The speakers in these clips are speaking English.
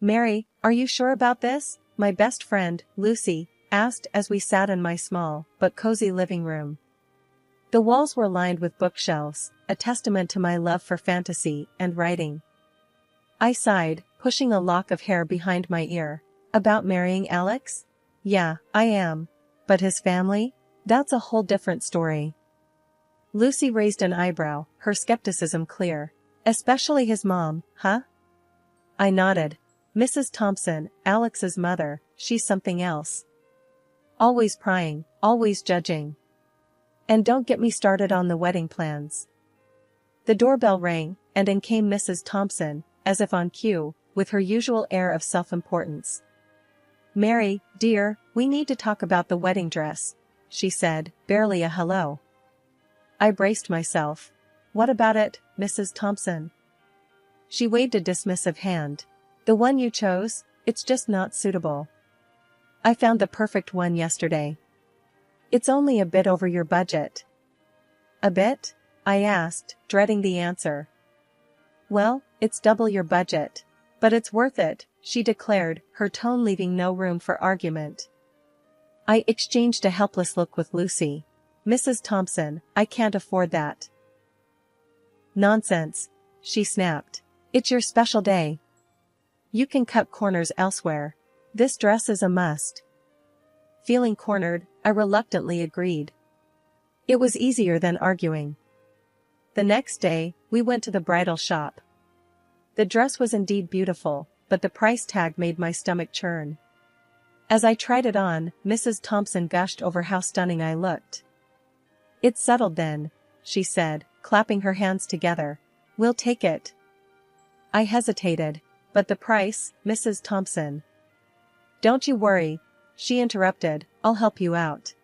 Mary, are you sure about this? My best friend, Lucy, asked as we sat in my small but cozy living room. The walls were lined with bookshelves, a testament to my love for fantasy and writing. I sighed, pushing a lock of hair behind my ear. About marrying Alex? Yeah, I am. But his family? That's a whole different story. Lucy raised an eyebrow, her skepticism clear. Especially his mom, huh? I nodded. Mrs. Thompson, Alex's mother, she's something else. Always prying, always judging. And don't get me started on the wedding plans. The doorbell rang, and in came Mrs. Thompson, as if on cue, with her usual air of self-importance. Mary, dear, we need to talk about the wedding dress, she said, barely a hello. I braced myself. What about it, Mrs. Thompson? She waved a dismissive hand. The one you chose, it's just not suitable. I found the perfect one yesterday. It's only a bit over your budget. A bit? I asked, dreading the answer. Well, it's double your budget. But it's worth it, she declared, her tone leaving no room for argument. I exchanged a helpless look with Lucy. Mrs. Thompson, I can't afford that. Nonsense, she snapped. It's your special day. You can cut corners elsewhere. This dress is a must. Feeling cornered, I reluctantly agreed. It was easier than arguing. The next day, we went to the bridal shop. The dress was indeed beautiful, but the price tag made my stomach churn. As I tried it on, Mrs. Thompson gushed over how stunning I looked. It's settled then, she said, clapping her hands together. We'll take it. I hesitated. But the price, Mrs. Thompson. Don't you worry, she interrupted, I'll help you out.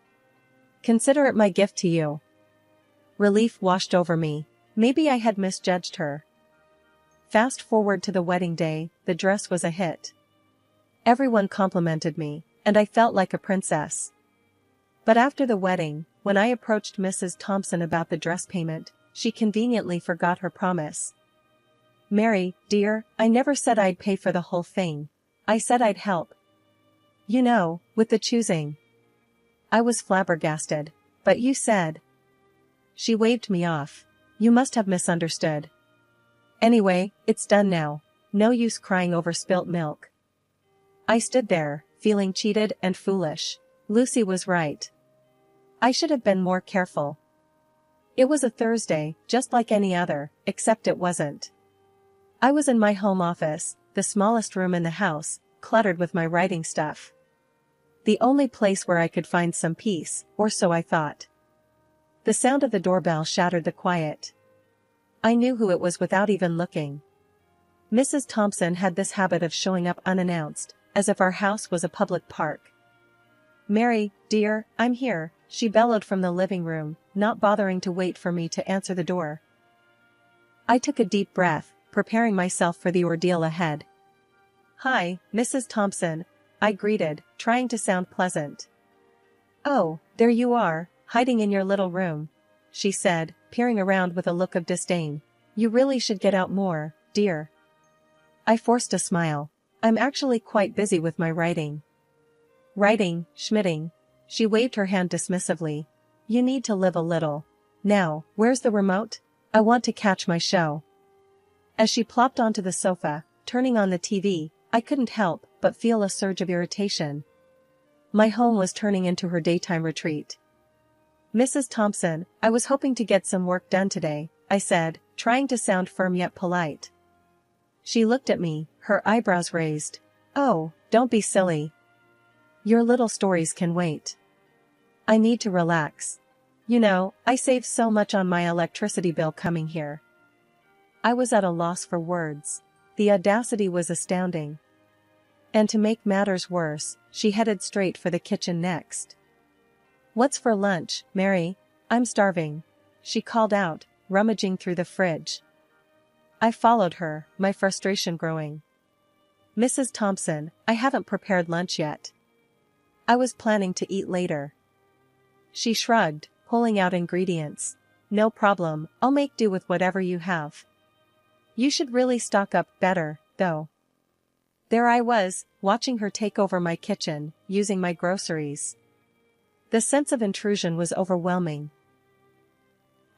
Consider it my gift to you. Relief washed over me. Maybe I had misjudged her. Fast forward to the wedding day, the dress was a hit. Everyone complimented me, and I felt like a princess. But after the wedding, when I approached Mrs. Thompson about the dress payment, she conveniently forgot her promise. Mary, dear, I never said I'd pay for the whole thing. I said I'd help. You know, with the choosing. I was flabbergasted. But you said. She waved me off. You must have misunderstood. Anyway, it's done now. No use crying over spilt milk. I stood there, feeling cheated and foolish. Lucy was right. I should have been more careful. It was a Thursday, just like any other, except it wasn't. I was in my home office, the smallest room in the house, cluttered with my writing stuff. The only place where I could find some peace, or so I thought. The sound of the doorbell shattered the quiet. I knew who it was without even looking. Mrs. Thompson had this habit of showing up unannounced, as if our house was a public park. Mary, dear, I'm here, she bellowed from the living room, not bothering to wait for me to answer the door. I took a deep breath, preparing myself for the ordeal ahead. Hi, Mrs. Thompson, I greeted, trying to sound pleasant. Oh, there you are, hiding in your little room, she said, peering around with a look of disdain. You really should get out more, dear. I forced a smile. I'm actually quite busy with my writing. Writing, schmitting. She waved her hand dismissively. You need to live a little. Now, where's the remote? I want to catch my show. As she plopped onto the sofa, turning on the TV, I couldn't help but feel a surge of irritation. My home was turning into her daytime retreat. Mrs. Thompson, I was hoping to get some work done today, I said, trying to sound firm yet polite. She looked at me, her eyebrows raised. Oh, don't be silly. Your little stories can wait. I need to relax. You know, I save so much on my electricity bill coming here. I was at a loss for words. The audacity was astounding. And to make matters worse, she headed straight for the kitchen next. What's for lunch, Mary? I'm starving, she called out, rummaging through the fridge. I followed her, my frustration growing. Mrs. Thompson, I haven't prepared lunch yet. I was planning to eat later. She shrugged, pulling out ingredients. No problem, I'll make do with whatever you have. You should really stock up better, though. There I was, watching her take over my kitchen, using my groceries. The sense of intrusion was overwhelming.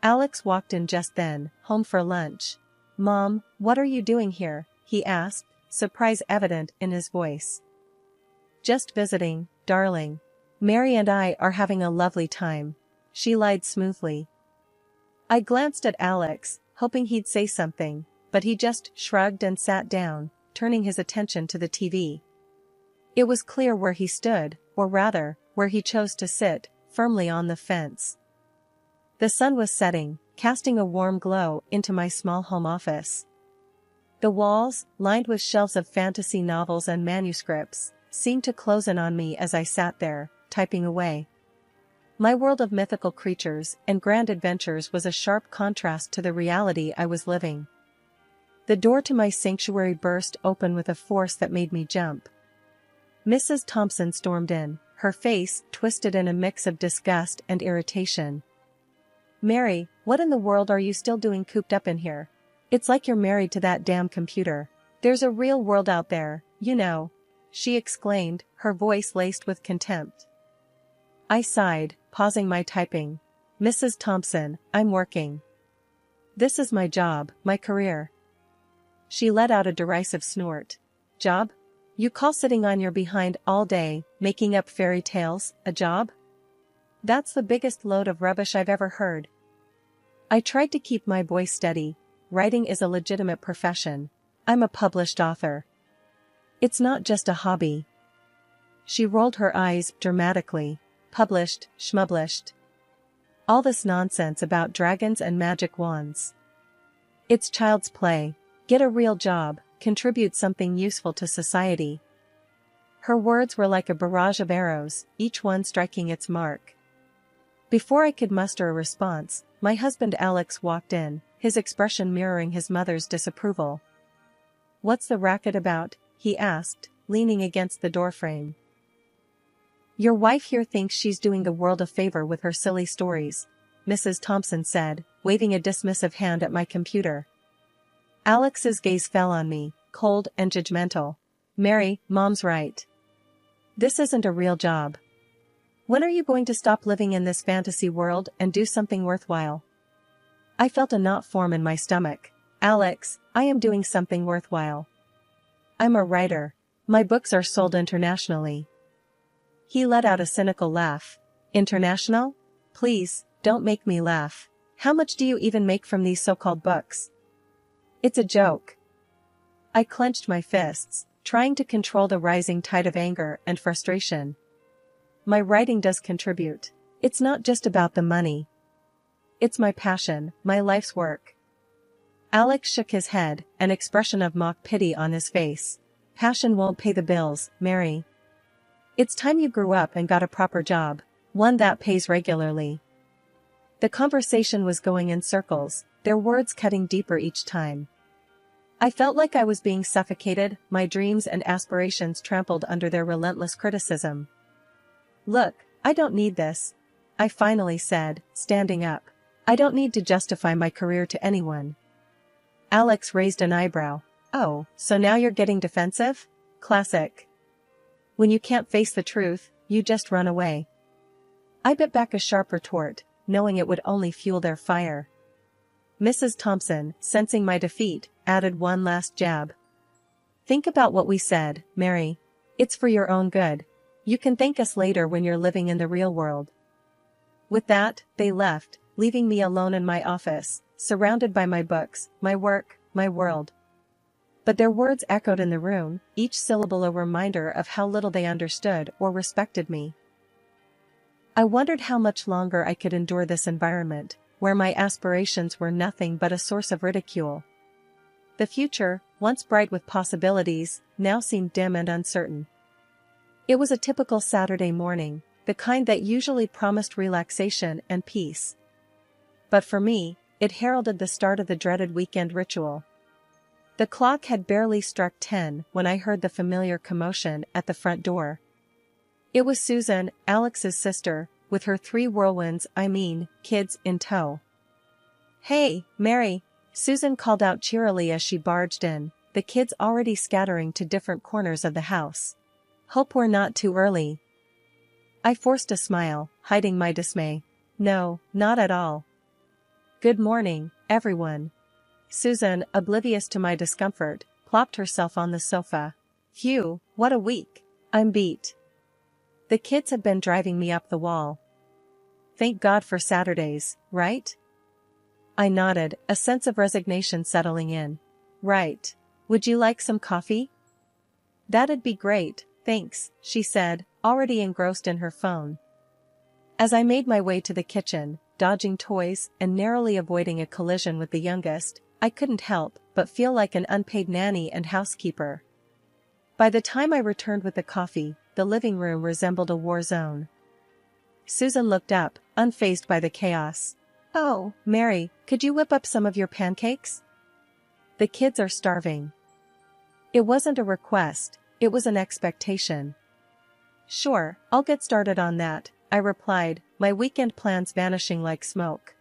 Alex walked in just then, home for lunch. "Mom, what are you doing here?" he asked, surprise evident in his voice. "Just visiting, darling. Mary and I are having a lovely time," she lied smoothly. I glanced at Alex, hoping he'd say something, but he just shrugged and sat down, turning his attention to the TV. It was clear where he stood, or rather, where he chose to sit, firmly on the fence. The sun was setting, casting a warm glow into my small home office. The walls, lined with shelves of fantasy novels and manuscripts, seemed to close in on me as I sat there, typing away. My world of mythical creatures and grand adventures was a sharp contrast to the reality I was living. The door to my sanctuary burst open with a force that made me jump. Mrs. Thompson stormed in, her face twisted in a mix of disgust and irritation. "Mary, what in the world are you still doing cooped up in here? It's like you're married to that damn computer. There's a real world out there, you know," she exclaimed, her voice laced with contempt. I sighed, pausing my typing. "Mrs. Thompson, I'm working. This is my job, my career." She let out a derisive snort. "Job? You call sitting on your behind all day, making up fairy tales, a job? That's the biggest load of rubbish I've ever heard." I tried to keep my voice steady. "Writing is a legitimate profession. I'm a published author. It's not just a hobby." She rolled her eyes dramatically. "Published, schmublished. All this nonsense about dragons and magic wands. It's child's play. Get a real job, contribute something useful to society." Her words were like a barrage of arrows, each one striking its mark. Before I could muster a response, my husband Alex walked in, his expression mirroring his mother's disapproval. "What's the racket about?" he asked, leaning against the doorframe. "Your wife here thinks she's doing the world a favor with her silly stories," Mrs. Thompson said, waving a dismissive hand at my computer. Alex's gaze fell on me, cold and judgmental. "Mary, Mom's right. This isn't a real job. When are you going to stop living in this fantasy world and do something worthwhile?" I felt a knot form in my stomach. "Alex, I am doing something worthwhile. I'm a writer. My books are sold internationally." He let out a cynical laugh. "International? Please, don't make me laugh. How much do you even make from these so-called books? It's a joke." I clenched my fists, trying to control the rising tide of anger and frustration. "My writing does contribute. It's not just about the money. It's my passion, my life's work." Alex shook his head, an expression of mock pity on his face. "Passion won't pay the bills, Mary. It's time you grew up and got a proper job, one that pays regularly." The conversation was going in circles, their words cutting deeper each time. I felt like I was being suffocated, my dreams and aspirations trampled under their relentless criticism. "Look, I don't need this," I finally said, standing up. "I don't need to justify my career to anyone." Alex raised an eyebrow. "Oh, so now you're getting defensive? Classic. When you can't face the truth, you just run away." I bit back a sharp retort, knowing it would only fuel their fire. Mrs. Thompson, sensing my defeat, added one last jab. "Think about what we said, Mary. It's for your own good. You can thank us later when you're living in the real world." With that, they left, leaving me alone in my office, surrounded by my books, my work, my world. But their words echoed in the room, each syllable a reminder of how little they understood or respected me. I wondered how much longer I could endure this environment, where my aspirations were nothing but a source of ridicule. The future, once bright with possibilities, now seemed dim and uncertain. It was a typical Saturday morning, the kind that usually promised relaxation and peace. But for me, it heralded the start of the dreaded weekend ritual. The clock had barely struck 10 when I heard the familiar commotion at the front door. It was Susan, Alex's sister, with her 3 kids in tow. "Hey, Mary," Susan called out cheerily as she barged in, the kids already scattering to different corners of the house. Hope we're not too early. I forced a smile, hiding my dismay. No, not at all. Good morning, everyone. Susan, oblivious to my discomfort, plopped herself on the sofa. Phew, what a week. I'm beat. The kids have been driving me up the wall. Thank God for Saturdays, right? I nodded, a sense of resignation settling in. Right. Would you like some coffee? That'd be great, thanks, she said, already engrossed in her phone. As I made my way to the kitchen, dodging toys and narrowly avoiding a collision with the youngest, I couldn't help but feel like an unpaid nanny and housekeeper. By the time I returned with the coffee, the living room resembled a war zone. Susan looked up, unfazed by the chaos. Oh, Mary, could you whip up some of your pancakes? The kids are starving. It wasn't a request, it was an expectation. Sure, I'll get started on that, I replied, my weekend plans vanishing like smoke.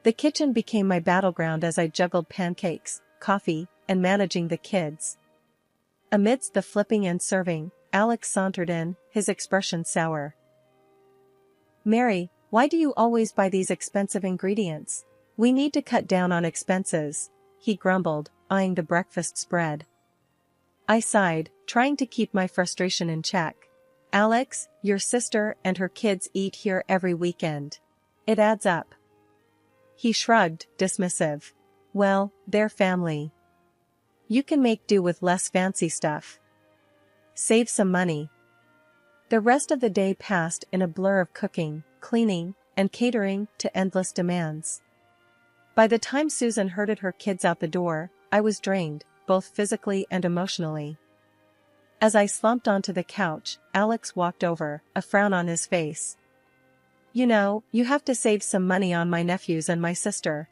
The kitchen became my battleground as I juggled pancakes, coffee, and managing the kids. Amidst the flipping and serving, Alex sauntered in, his expression sour. Mary, why do you always buy these expensive ingredients? We need to cut down on expenses, he grumbled, eyeing the breakfast spread. I sighed, trying to keep my frustration in check. Alex, your sister and her kids eat here every weekend. It adds up. He shrugged, dismissive. Well, they're family. You can make do with less fancy stuff. Save some money. The rest of the day passed in a blur of cooking, cleaning, and catering to endless demands. By the time Susan herded her kids out the door, I was drained, both physically and emotionally. As I slumped onto the couch, Alex walked over, a frown on his face. You know, you have to save some money on my nephews and my sister.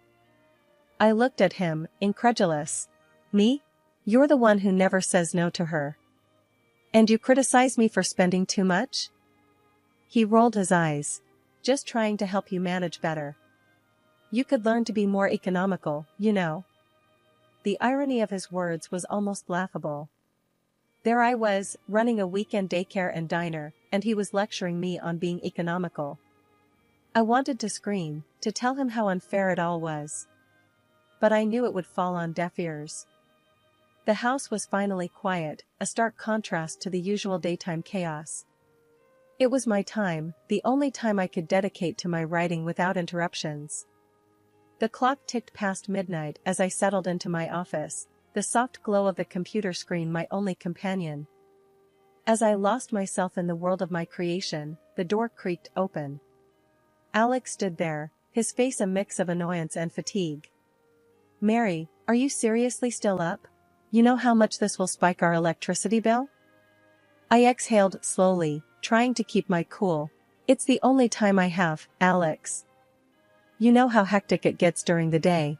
I looked at him, incredulous. Me? You're the one who never says no to her. And you criticize me for spending too much? He rolled his eyes. Just trying to help you manage better. You could learn to be more economical, you know. The irony of his words was almost laughable. There I was, running a weekend daycare and diner, and he was lecturing me on being economical. I wanted to scream, to tell him how unfair it all was. But I knew it would fall on deaf ears. The house was finally quiet, a stark contrast to the usual daytime chaos. It was my time, the only time I could dedicate to my writing without interruptions. The clock ticked past midnight as I settled into my office, the soft glow of the computer screen my only companion. As I lost myself in the world of my creation, the door creaked open. Alex stood there, his face a mix of annoyance and fatigue. Mary, are you seriously still up? You know how much this will spike our electricity bill? I exhaled slowly, trying to keep my cool. It's the only time I have, Alex. You know how hectic it gets during the day.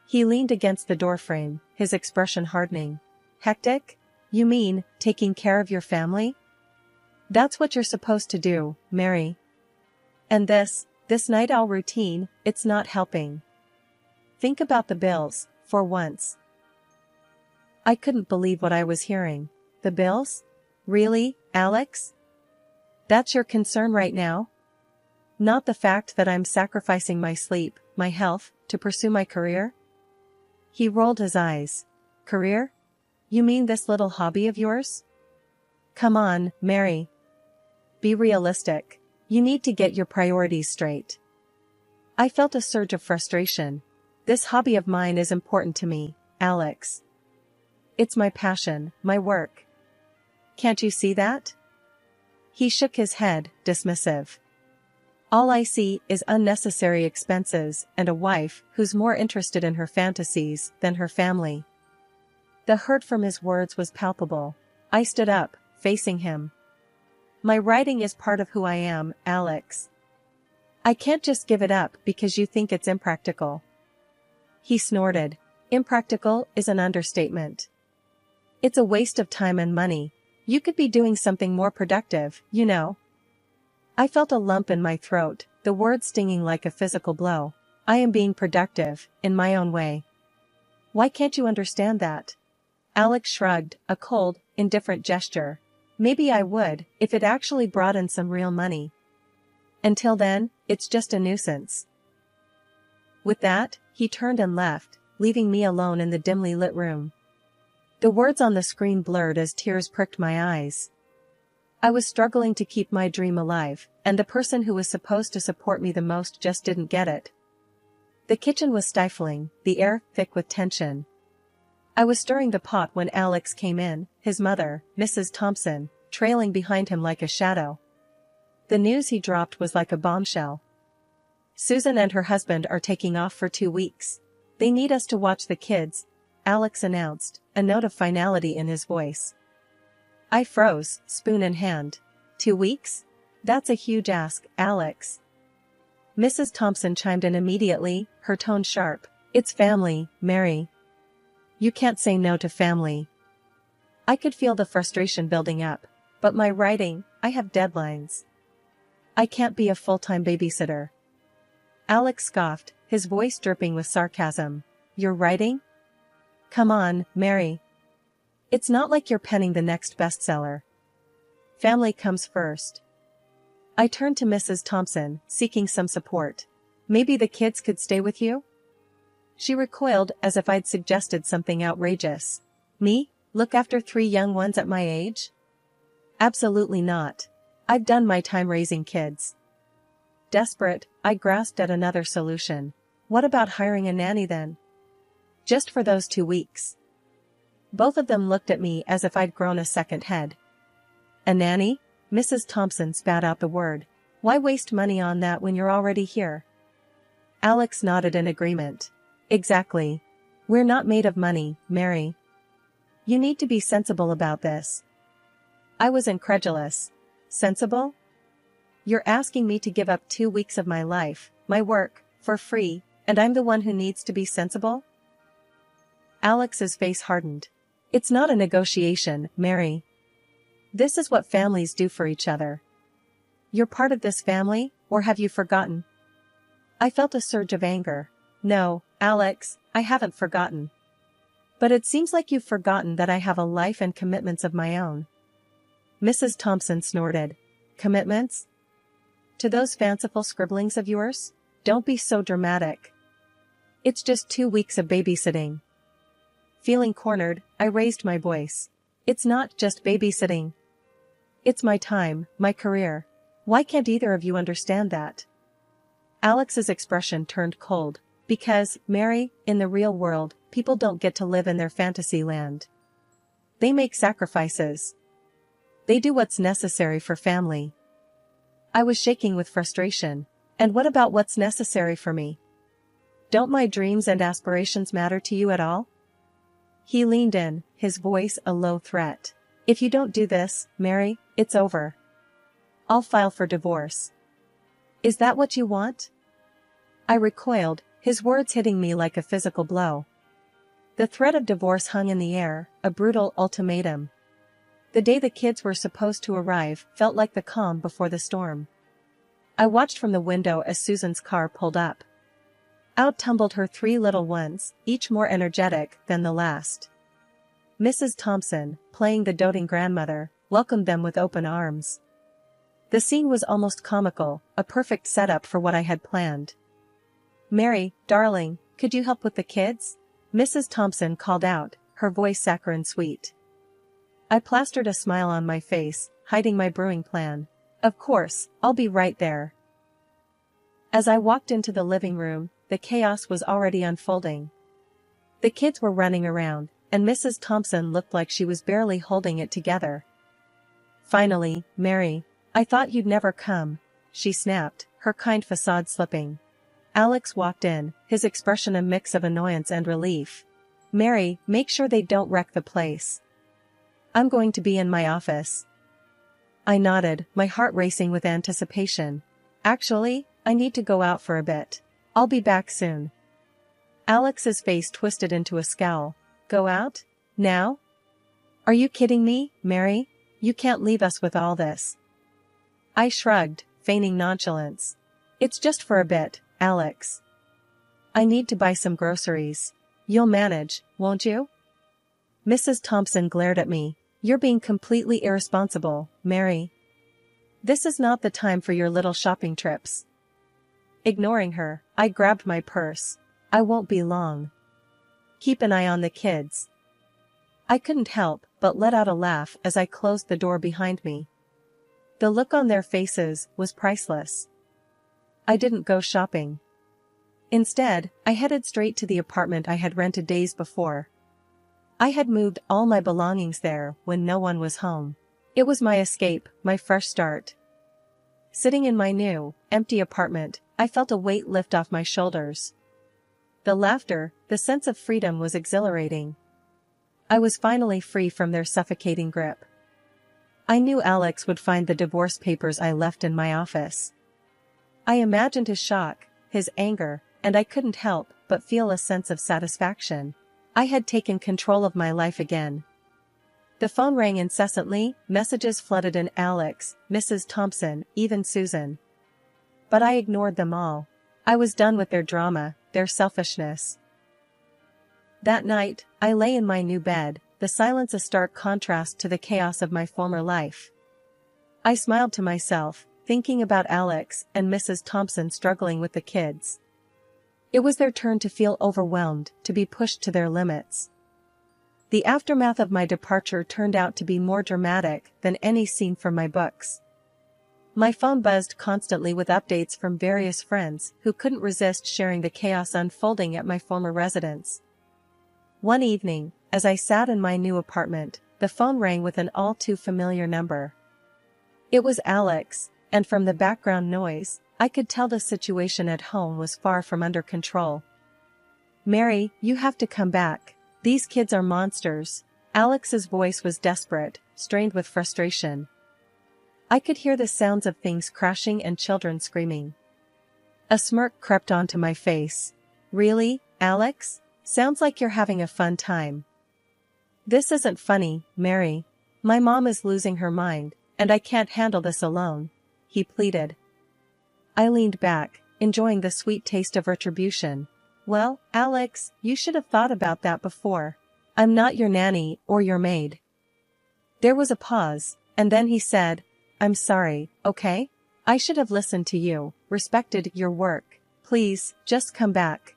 He leaned against the doorframe, his expression hardening. Hectic? You mean, taking care of your family? That's what you're supposed to do, Mary. And this night owl routine, it's not helping. Think about the bills, for once. I couldn't believe what I was hearing. The bills? Really, Alex? That's your concern right now? Not the fact that I'm sacrificing my sleep, my health, to pursue my career? He rolled his eyes. Career? You mean this little hobby of yours? Come on, Mary. Be realistic. You need to get your priorities straight. I felt a surge of frustration. This hobby of mine is important to me, Alex. It's my passion, my work. Can't you see that? He shook his head, dismissive. All I see is unnecessary expenses and a wife who's more interested in her fantasies than her family. The hurt from his words was palpable. I stood up, facing him. My writing is part of who I am, Alex. I can't just give it up because you think it's impractical. He snorted. Impractical is an understatement. It's a waste of time and money. You could be doing something more productive, you know. I felt a lump in my throat, the word stinging like a physical blow. I am being productive, in my own way. Why can't you understand that? Alex shrugged, a cold, indifferent gesture. Maybe I would, if it actually brought in some real money. Until then, it's just a nuisance. With that, he turned and left, leaving me alone in the dimly lit room. The words on the screen blurred as tears pricked my eyes. I was struggling to keep my dream alive, and the person who was supposed to support me the most just didn't get it. The kitchen was stifling, the air thick with tension. I was stirring the pot when Alex came in, his mother, Mrs. Thompson, trailing behind him like a shadow. The news he dropped was like a bombshell. Susan and her husband are taking off for 2 weeks. They need us to watch the kids, Alex announced, a note of finality in his voice. I froze, spoon in hand. 2 weeks? That's a huge ask, Alex. Mrs. Thompson chimed in immediately, her tone sharp. It's family, Mary. You can't say no to family. I could feel the frustration building up. But my writing, I have deadlines. I can't be a full-time babysitter. Alex scoffed, his voice dripping with sarcasm. You're writing? Come on, Mary. It's not like you're penning the next bestseller. Family comes first. I turned to Mrs. Thompson, seeking some support. Maybe the kids could stay with you? She recoiled as if I'd suggested something outrageous. Me? Look after 3 young ones at my age? Absolutely not. I've done my time raising kids. Desperate, I grasped at another solution. What about hiring a nanny then? Just for those 2 weeks. Both of them looked at me as if I'd grown a second head. A nanny? Mrs. Thompson spat out the word. Why waste money on that when you're already here? Alex nodded in agreement. Exactly. We're not made of money, Mary. You need to be sensible about this. I was incredulous. Sensible? You're asking me to give up 2 weeks of my life, my work, for free, and I'm the one who needs to be sensible? Alex's face hardened. It's not a negotiation, Mary. This is what families do for each other. You're part of this family, or have you forgotten? I felt a surge of anger. No, Alex, I haven't forgotten. But it seems like you've forgotten that I have a life and commitments of my own. Mrs. Thompson snorted. Commitments? To those fanciful scribblings of yours? Don't be so dramatic. It's just 2 weeks of babysitting. Feeling cornered, I raised my voice. It's not just babysitting. It's my time, my career. Why can't either of you understand that? Alex's expression turned cold. Because, Mary, in the real world, people don't get to live in their fantasy land. They make sacrifices. They do what's necessary for family. I was shaking with frustration. And what about what's necessary for me? Don't my dreams and aspirations matter to you at all? He leaned in, his voice a low threat. If you don't do this, Mary, it's over. I'll file for divorce. Is that what you want? I recoiled, his words hitting me like a physical blow. The threat of divorce hung in the air, a brutal ultimatum. The day the kids were supposed to arrive felt like the calm before the storm. I watched from the window as Susan's car pulled up. Out tumbled her 3 little ones, each more energetic than the last. Mrs. Thompson, playing the doting grandmother, welcomed them with open arms. The scene was almost comical, a perfect setup for what I had planned. Mary, darling, could you help with the kids? Mrs. Thompson called out, her voice saccharine sweet. I plastered a smile on my face, hiding my brewing plan. Of course, I'll be right there. As I walked into the living room, the chaos was already unfolding. The kids were running around, and Mrs. Thompson looked like she was barely holding it together. Finally, Mary, I thought you'd never come, she snapped, her kind facade slipping. Alex walked in, his expression a mix of annoyance and relief. Mary, make sure they don't wreck the place. I'm going to be in my office. I nodded, my heart racing with anticipation. Actually, I need to go out for a bit. I'll be back soon. Alex's face twisted into a scowl. Go out? Now? Are you kidding me, Mary? You can't leave us with all this. I shrugged, feigning nonchalance. It's just for a bit, Alex. I need to buy some groceries. You'll manage, won't you? Mrs. Thompson glared at me. You're being completely irresponsible, Mary. This is not the time for your little shopping trips. Ignoring her, I grabbed my purse. I won't be long. Keep an eye on the kids. I couldn't help but let out a laugh as I closed the door behind me. The look on their faces was priceless. I didn't go shopping. Instead, I headed straight to the apartment I had rented days before. I had moved all my belongings there when no one was home. It was my escape, my fresh start. Sitting in my new, empty apartment, I felt a weight lift off my shoulders. The laughter, the sense of freedom was exhilarating. I was finally free from their suffocating grip. I knew Alex would find the divorce papers I left in my office. I imagined his shock, his anger, and I couldn't help but feel a sense of satisfaction. I had taken control of my life again. The phone rang incessantly, messages flooded in: Alex, Mrs. Thompson, even Susan. But I ignored them all. I was done with their drama, their selfishness. That night, I lay in my new bed, the silence a stark contrast to the chaos of my former life. I smiled to myself, thinking about Alex and Mrs. Thompson struggling with the kids. It was their turn to feel overwhelmed, to be pushed to their limits. The aftermath of my departure turned out to be more dramatic than any scene from my books. My phone buzzed constantly with updates from various friends who couldn't resist sharing the chaos unfolding at my former residence. One evening, as I sat in my new apartment, the phone rang with an all-too-familiar number. It was Alex, and from the background noise, I could tell the situation at home was far from under control. Mary, you have to come back. These kids are monsters. Alex's voice was desperate, strained with frustration. I could hear the sounds of things crashing and children screaming. A smirk crept onto my face. Really, Alex? Sounds like you're having a fun time. This isn't funny, Mary. My mom is losing her mind, and I can't handle this alone, he pleaded. I leaned back, enjoying the sweet taste of retribution. Well, Alex, you should have thought about that before. I'm not your nanny or your maid. There was a pause, and then he said, I'm sorry, okay? I should have listened to you, respected your work. Please, just come back.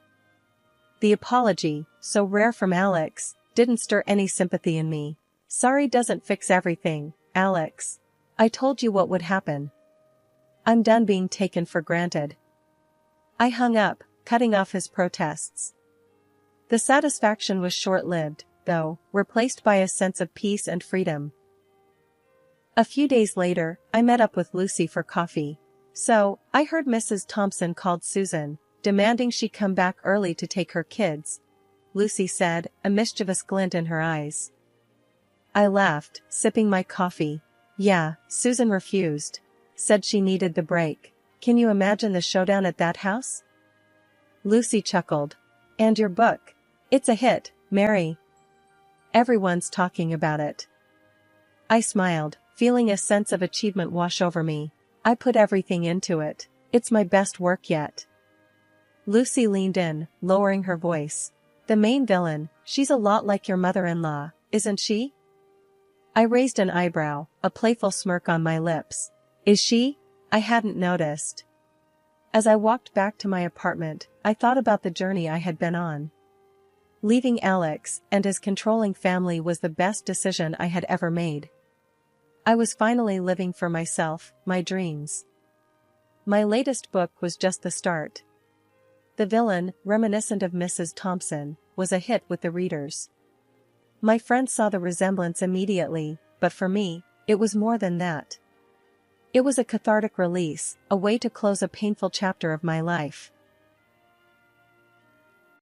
The apology, so rare from Alex, didn't stir any sympathy in me. Sorry doesn't fix everything, Alex. I told you what would happen. I'm done being taken for granted. I hung up, cutting off his protests. The satisfaction was short-lived, though, replaced by a sense of peace and freedom. A few days later, I met up with Lucy for coffee. So, I heard Mrs. Thompson called Susan, demanding she come back early to take her kids, Lucy said, a mischievous glint in her eyes. I laughed, sipping my coffee. Yeah, Susan refused. Said she needed the break. Can you imagine the showdown at that house? Lucy chuckled. And your book? It's a hit, Mary. Everyone's talking about it. I smiled, feeling a sense of achievement wash over me. I put everything into it. It's my best work yet. Lucy leaned in, lowering her voice. The main villain, she's a lot like your mother-in-law, isn't she? I raised an eyebrow, a playful smirk on my lips. Is she? I hadn't noticed. As I walked back to my apartment, I thought about the journey I had been on. Leaving Alex and his controlling family was the best decision I had ever made. I was finally living for myself, my dreams. My latest book was just the start. The villain, reminiscent of Mrs. Thompson, was a hit with the readers. My friends saw the resemblance immediately, but for me, it was more than that. It was a cathartic release, a way to close a painful chapter of my life.